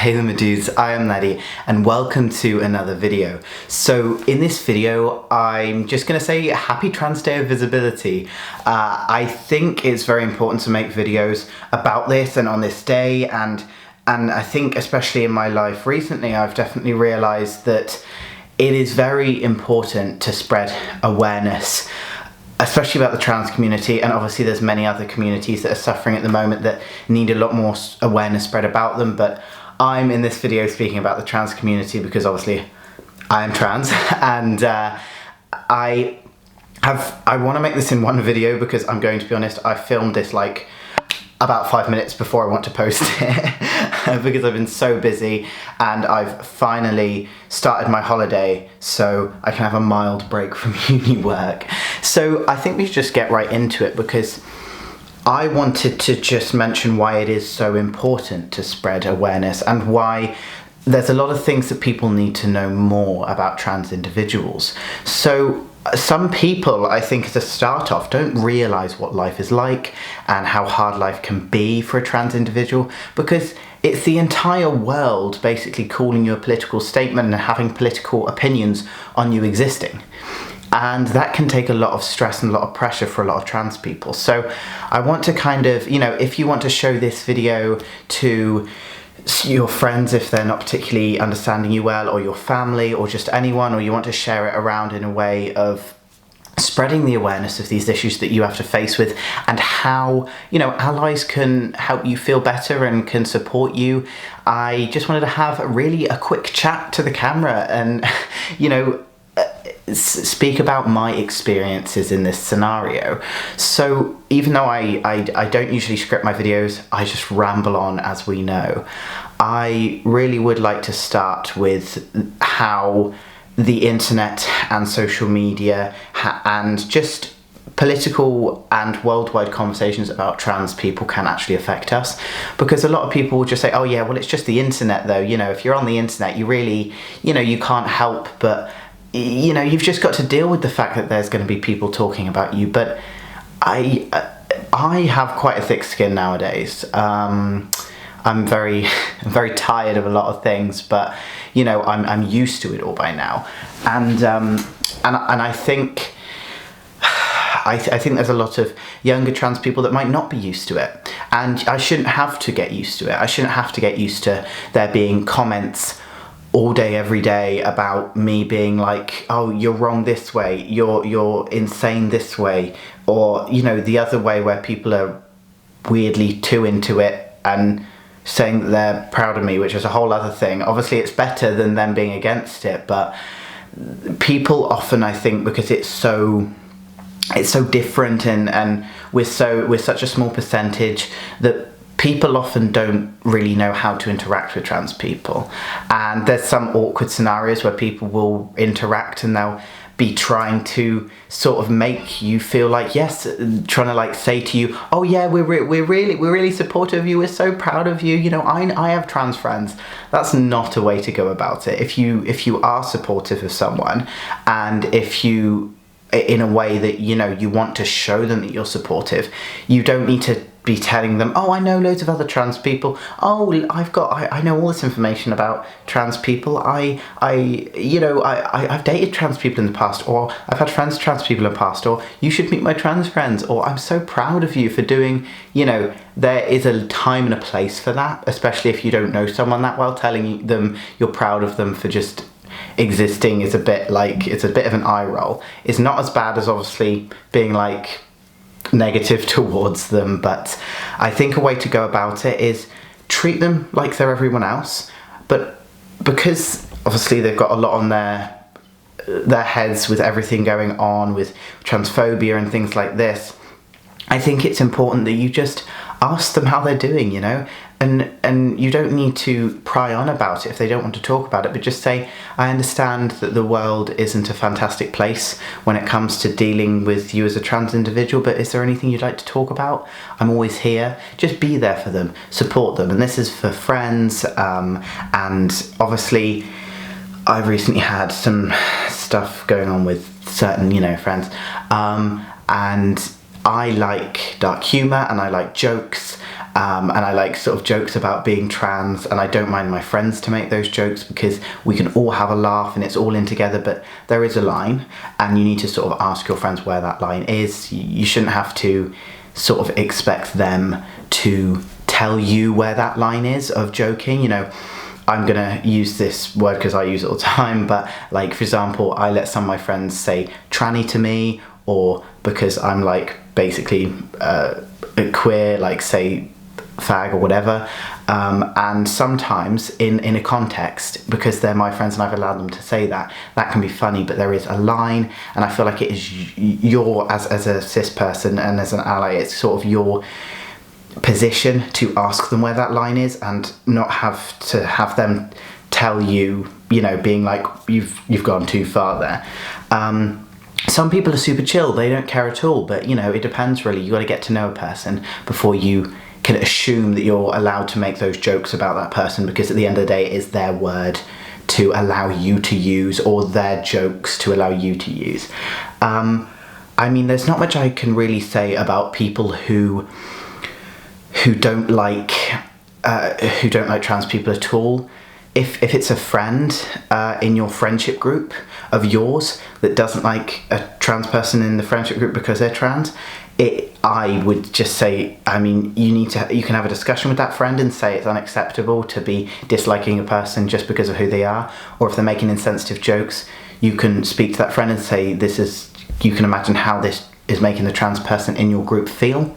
Hey there my dudes, I am Laddie and welcome to another video. So in this video I'm just going to say happy Trans Day of Visibility. I think it's very important to make videos about this and on this day, and I think especially in my life recently I've definitely realised that it is very important to spread awareness, especially about the trans community, and obviously there's many other communities that are suffering at the moment that need a lot more awareness spread about them, but I'm in this video speaking about the trans community because obviously I am trans and I want to make this in one video because I'm going to be honest, I filmed this like about 5 minutes before I want to post it because I've been so busy and I've finally started my holiday so I can have a mild break from uni work. So I think we should just get right into it because I wanted to just mention why it is so important to spread awareness and why there's a lot of things that people need to know more about trans individuals. So some people, I think as a start off, don't realise what life is like and how hard life can be for a trans individual, because it's the entire world basically calling you a political statement and having political opinions on you existing. And that can take a lot of stress and a lot of pressure for a lot of trans people. So I want to kind of, if you want to show this video to your friends if they're not particularly understanding you well, or your family, or just anyone, or you want to share it around in a way of spreading the awareness of these issues that you have to face with and how, allies can help you feel better and can support you. I just wanted to have really a quick chat to the camera and, speak about my experiences in this scenario. So even though I don't usually script my videos, I just ramble on as we know. I really would like to start with how the internet and social media and just political and worldwide conversations about trans people can actually affect us, because a lot of people will just say, oh yeah, well it's just the internet though, if you're on the internet you really, you can't help but you've just got to deal with the fact that there's going to be people talking about you. But I have quite a thick skin nowadays. I'm very tired of a lot of things, but I'm used to it all by now, and I think there's a lot of younger trans people that might not be used to it, and I shouldn't have to get used to it. I shouldn't have to get used to there being comments all day every day about me being like, oh, you're wrong this way, you're insane this way, or the other way where people are weirdly too into it and saying that they're proud of me, which is a whole other thing. Obviously it's better than them being against it, but people often, I think, because it's so different and we're such a small percentage, that people often don't really know how to interact with trans people. And there's some awkward scenarios where people will interact and they'll be trying to sort of make you feel like, yes, trying to like say to you, oh yeah, we're really supportive of you, we're so proud of you, I have trans friends. That's not a way to go about it. If you are supportive of someone, and if you, in a way that you want to show them that you're supportive, you don't need to be telling them, oh, I know loads of other trans people, oh, I know all this information about trans people, I've dated trans people in the past, or I've had friends trans people in the past, or you should meet my trans friends, or I'm so proud of you for doing, there is a time and a place for that, especially if you don't know someone that well. Telling them you're proud of them for just existing is a bit of an eye roll. It's not as bad as obviously being like negative towards them, but I think a way to go about it is treat them like they're everyone else, but because obviously they've got a lot on their heads with everything going on with transphobia and things like this, I think it's important that you just ask them how they're doing, and you don't need to pry on about it if they don't want to talk about it, but just say, I understand that the world isn't a fantastic place when it comes to dealing with you as a trans individual, but is there anything you'd like to talk about? I'm always here. Just be there for them, support them. And this is for friends, and obviously I've recently had some stuff going on with certain, friends, and I like dark humour and I like jokes, and I like sort of jokes about being trans, and I don't mind my friends to make those jokes because we can all have a laugh and it's all in together, but there is a line and you need to sort of ask your friends where that line is. You shouldn't have to sort of expect them to tell you where that line is of joking. You know, I'm gonna use this word because I use it all the time, but like, for example, I let some of my friends say tranny to me, or because I'm like basically queer, like say fag or whatever, and sometimes in a context, because they're my friends and I've allowed them to say that can be funny, but there is a line, and I feel like it is your, as a cis person and as an ally, it's sort of your position to ask them where that line is and not have to have them tell you, you know, being like, you've gone too far there. Some people are super chill, they don't care at all, but you know, it depends really. You got to get to know a person before you can assume that you're allowed to make those jokes about that person, because at the end of the day it is their word to allow you to use, or their jokes to allow you to use. I mean, there's not much I can really say about people who don't like trans people at all. If it's a friend in your friendship group of yours that doesn't like a trans person in the friendship group because they're trans, I would just say, I mean, you can have a discussion with that friend and say it's unacceptable to be disliking a person just because of who they are, or if they're making insensitive jokes, you can speak to that friend and say, you can imagine how this is making the trans person in your group feel.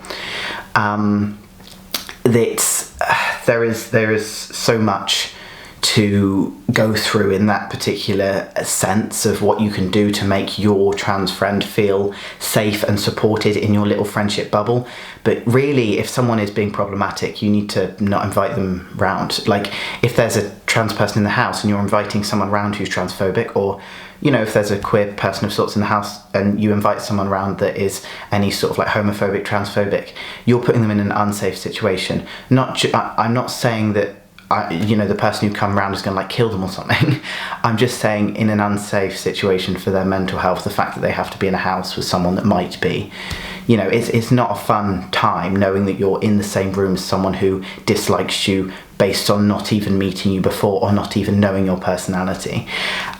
There is so much to go through in that particular sense of what you can do to make your trans friend feel safe and supported in your little friendship bubble. But really, if someone is being problematic, you need to not invite them round. Like, if there's a trans person in the house and you're inviting someone round who's transphobic, or you know, if there's a queer person of sorts in the house and you invite someone around that is any sort of like homophobic, transphobic, you're putting them in an unsafe situation. I'm not saying that the person who come around is going to like kill them or something. I'm just saying, in an unsafe situation for their mental health, the fact that they have to be in a house with someone that might be, you know, it's not a fun time knowing that you're in the same room as someone who dislikes you based on not even meeting you before or not even knowing your personality.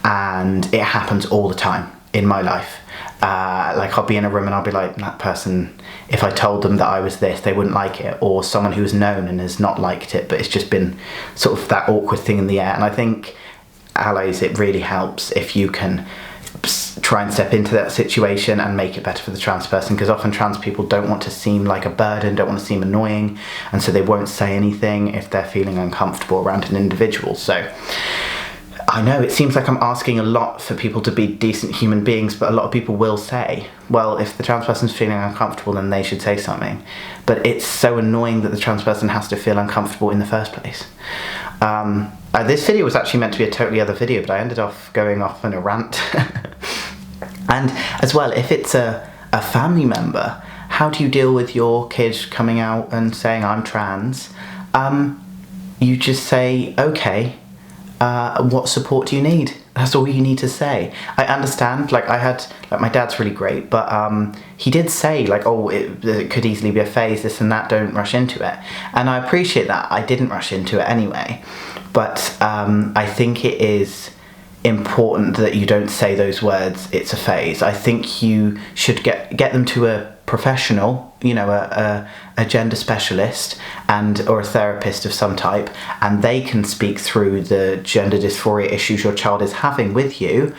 And it happens all the time in my life. Like, I'll be in a room and I'll be like, that person, if I told them that I was this, they wouldn't like it. Or someone who's known and has not liked it, but it's just been sort of that awkward thing in the air. And I think allies, it really helps if you can try and step into that situation and make it better for the trans person, because often trans people don't want to seem like a burden, don't want to seem annoying, and so they won't say anything if they're feeling uncomfortable around an individual. So I know it seems like I'm asking a lot for people to be decent human beings, but a lot of people will say, well, if the trans person's feeling uncomfortable, then they should say something. But it's so annoying that the trans person has to feel uncomfortable in the first place. This video was actually meant to be a totally other video, but I ended up going off on a rant. And as well, if it's a family member, how do you deal with your kid coming out and saying, I'm trans? You just say, okay, what support do you need? That's all you need to say. I understand, like, my dad's really great, but he did say, like, oh, it could easily be a phase, this and that, don't rush into it. And I appreciate that. I didn't rush into it anyway. But I think it is important that you don't say those words, it's a phase. I think you should get them to a professional, you know, a gender specialist or a therapist of some type, and they can speak through the gender dysphoria issues your child is having with you,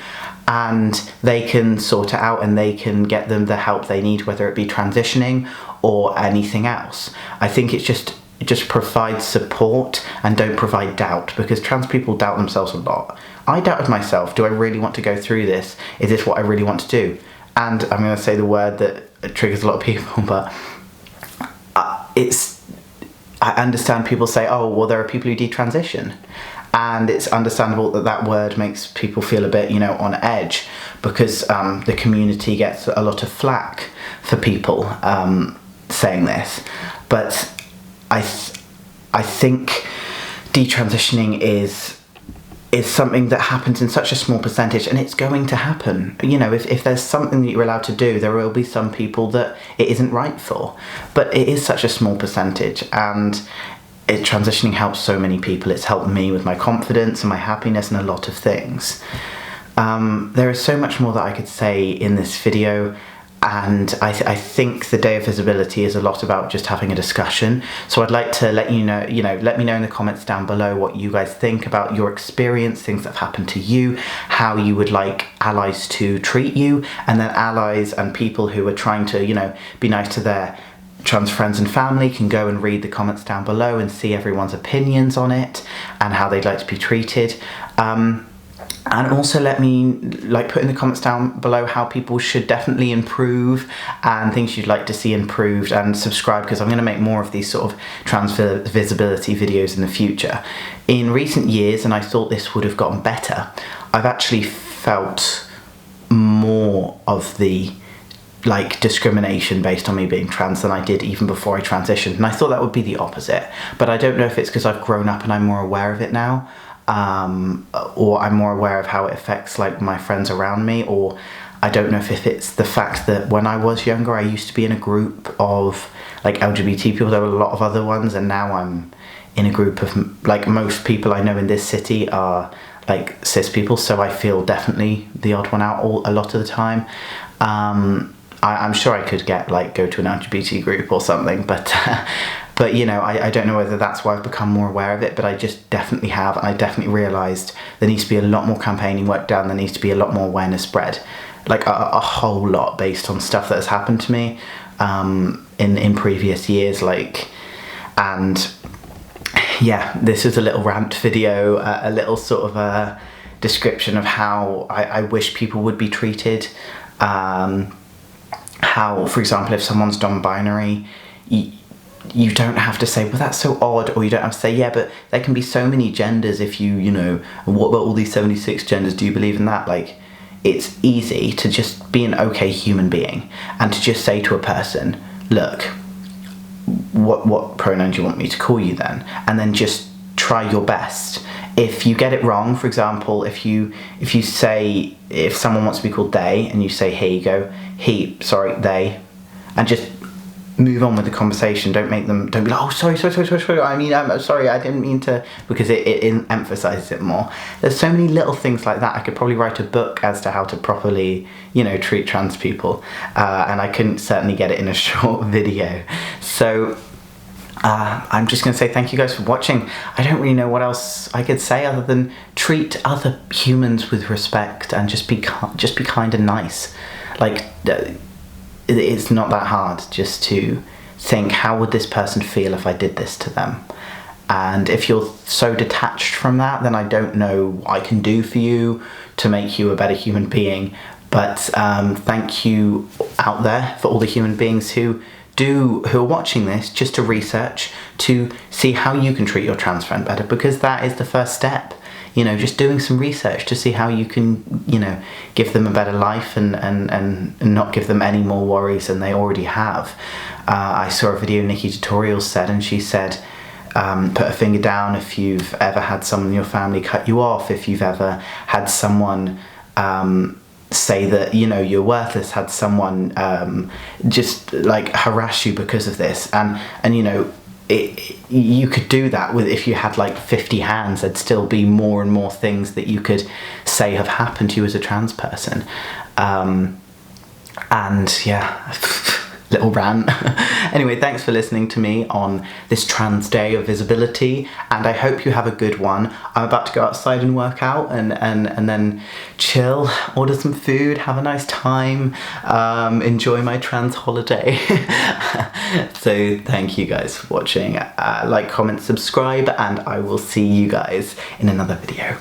and they can sort it out and they can get them the help they need, whether it be transitioning or anything else. I think it's just provide support and don't provide doubt, because trans people doubt themselves a lot. I doubted myself. Do I really want to go through this? Is this what I really want to do? And I'm going to say the word that triggers a lot of people, but I understand people say, oh, well, there are people who detransition. And it's understandable that word makes people feel a bit, you know, on edge, because the community gets a lot of flack for people saying this. But I think detransitioning is is something that happens in such a small percentage, and it's going to happen. You know, if there's something that you're allowed to do, there will be some people that it isn't right for, but it is such a small percentage, and transitioning helps so many people. It's helped me with my confidence and my happiness and a lot of things. There is so much more that I could say in this video, and I think the Day of Visibility is a lot about just having a discussion. So I'd like to let me know in the comments down below what you guys think about your experience, things that have happened to you, how you would like allies to treat you, and then allies and people who are trying to, be nice to their trans friends and family can go and read the comments down below and see everyone's opinions on it and how they'd like to be treated. And also let me put in the comments down below how people should definitely improve and things you'd like to see improved, and subscribe, because I'm going to make more of these sort of trans visibility videos in the future. In recent years, and I thought this would have gotten better, I've actually felt more of the discrimination based on me being trans than I did even before I transitioned, and I thought that would be the opposite, but I don't know if it's because I've grown up and I'm more aware of it now, or I'm more aware of how it affects my friends around me, or I don't know if it's the fact that when I was younger I used to be in a group of LGBT people. There were a lot of other ones, and now I'm in a group of most people I know in this city are cis people, so I feel definitely the odd one out a lot of the time. I'm sure I could get go to an LGBT group or something, but but I don't know whether that's why I've become more aware of it, but I just definitely have, and I definitely realised there needs to be a lot more campaigning work done, there needs to be a lot more awareness spread, a whole lot based on stuff that has happened to me in previous years, and yeah, this is a little rant video, a little sort of a description of how I wish people would be treated. How, for example, if someone's non-binary, you don't have to say, well, that's so odd, or you don't have to say, yeah, but there can be so many genders if what about all these 76 genders, do you believe in that? It's easy to just be an okay human being and to just say to a person, look, what pronoun do you want me to call you then? And then just try your best. If you get it wrong, for example, if you say, if someone wants to be called they and you say he, you go they, and just move on with the conversation. Don't be like, oh, sorry, I mean, I'm sorry, I didn't mean to, because it emphasizes it more. There's so many little things like that. I could probably write a book as to how to properly, treat trans people, and I couldn't certainly get it in a short video. So I'm just going to say thank you guys for watching. I don't really know what else I could say other than treat other humans with respect and just be kind and nice. It's not that hard just to think, how would this person feel if I did this to them? And if you're so detached from that, then I don't know what I can do for you to make you a better human being. But thank you out there for all the human beings who are watching this just to research, to see how you can treat your trans friend better, because that is the first step. Just doing some research to see how you can, give them a better life and not give them any more worries than they already have. I saw a video Nikki Tutorials said, and she said, put a finger down if you've ever had someone in your family cut you off, if you've ever had someone say that you're worthless, had someone just harass you because of this, and you could do that with, if you had 50 hands, there'd still be more and more things that you could say have happened to you as a trans person. And yeah, little rant. Anyway, thanks for listening to me on this Trans Day of Visibility, and I hope you have a good one. I'm about to go outside and work out and then chill, order some food, have a nice time, enjoy my trans holiday. So thank you guys for watching. Like, comment, subscribe, and I will see you guys in another video.